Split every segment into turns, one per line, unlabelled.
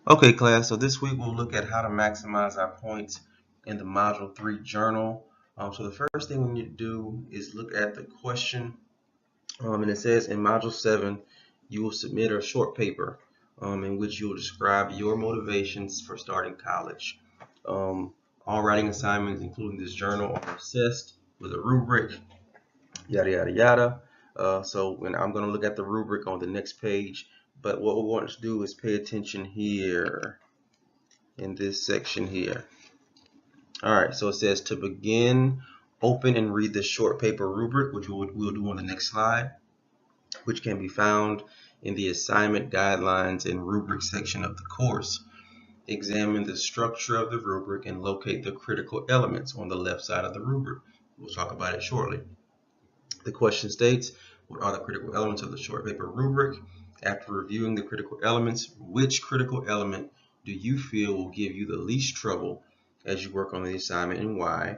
Okay, class, so this week we'll look at how to maximize our points in the Module 3 journal. So the first thing we need to do is look at the question, and it says in Module 7, you will submit a short paper in which you will describe your motivations for starting college. All writing assignments, including this journal, are assessed with a rubric, yada, yada, yada. So when I'm going to look at the rubric on the next page, but what we want to do is pay attention here in this section here. All right, so it says to begin, open and read the short paper rubric, which we'll do on the next slide, which can be found in the assignment guidelines and rubric section of the course. Examine the structure of the rubric and locate the critical elements on the left side of the rubric. We'll talk about it shortly. The question states, what are the critical elements of the short paper rubric? After reviewing the critical elements, which critical element do you feel will give you the least trouble as you work on the assignment and why?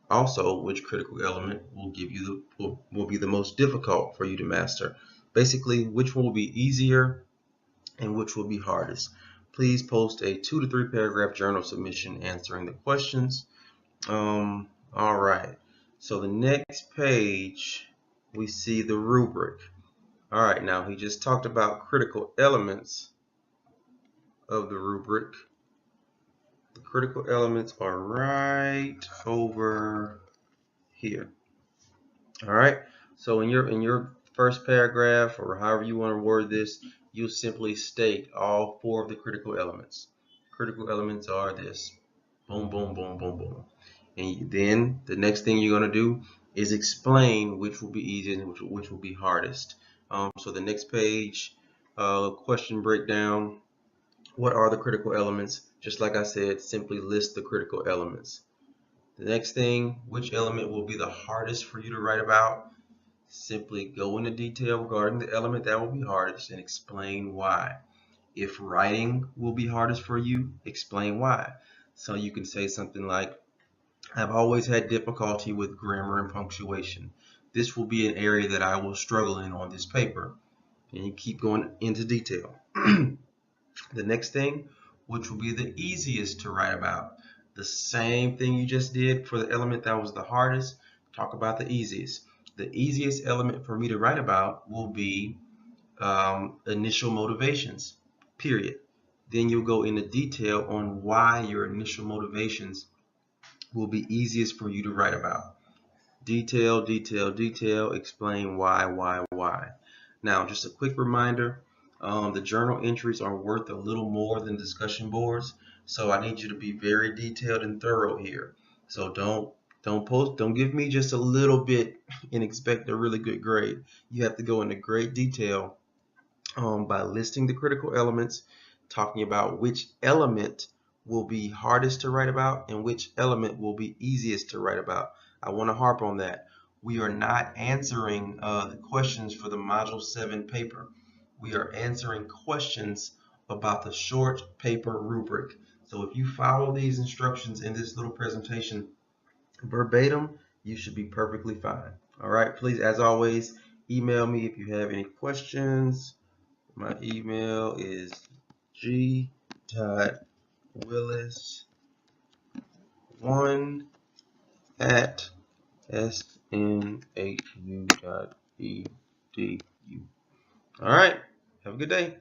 Also, which critical element will give you will be the most difficult for you to master? Basically, which one will be easier and which will be hardest? Please post a 2 to 3 paragraph journal submission answering the questions. All right. So the next page, we see the rubric. All right, now he just talked about critical elements of the rubric. The critical elements are right over here. All right. So in your first paragraph, or however you want to word this, you'll simply state all 4 of the critical elements. Critical elements are this. Boom, boom, boom, boom, boom. And then the next thing you're going to do is explain which will be easiest and which will be hardest. So the next page, question breakdown. What are the critical elements? Just like I said, simply list the critical elements. The next thing, which element will be the hardest for you to write about? Simply go into detail regarding the element that will be hardest and explain why. If writing will be hardest for you, explain why. So you can say something like, I've always had difficulty with grammar and punctuation. This will be an area that I will struggle in on this paper. And you keep going into detail. The next thing, which will be the easiest to write about. The same thing you just did for the element that was the hardest, talk about the easiest. The easiest element for me to write about will be initial motivations, period. Then you'll go into detail on why your initial motivations will be easiest for you to write about. Detail, detail, detail, explain why. Now, just a quick reminder, the journal entries are worth a little more than discussion boards, so I need you to be very detailed and thorough here. So don't give me just a little bit and expect a really good grade. You have to go into great detail by listing the critical elements, talking about which element will be hardest to write about and which element will be easiest to write about. I want to harp on that. We are not answering the questions for the Module 7 paper. We are answering questions about the short paper rubric. So if you follow these instructions in this little presentation verbatim, you should be perfectly fine. All right, please, as always, email me if you have any questions. My email is g.willis1 at snhu.edu. All right, have a good day.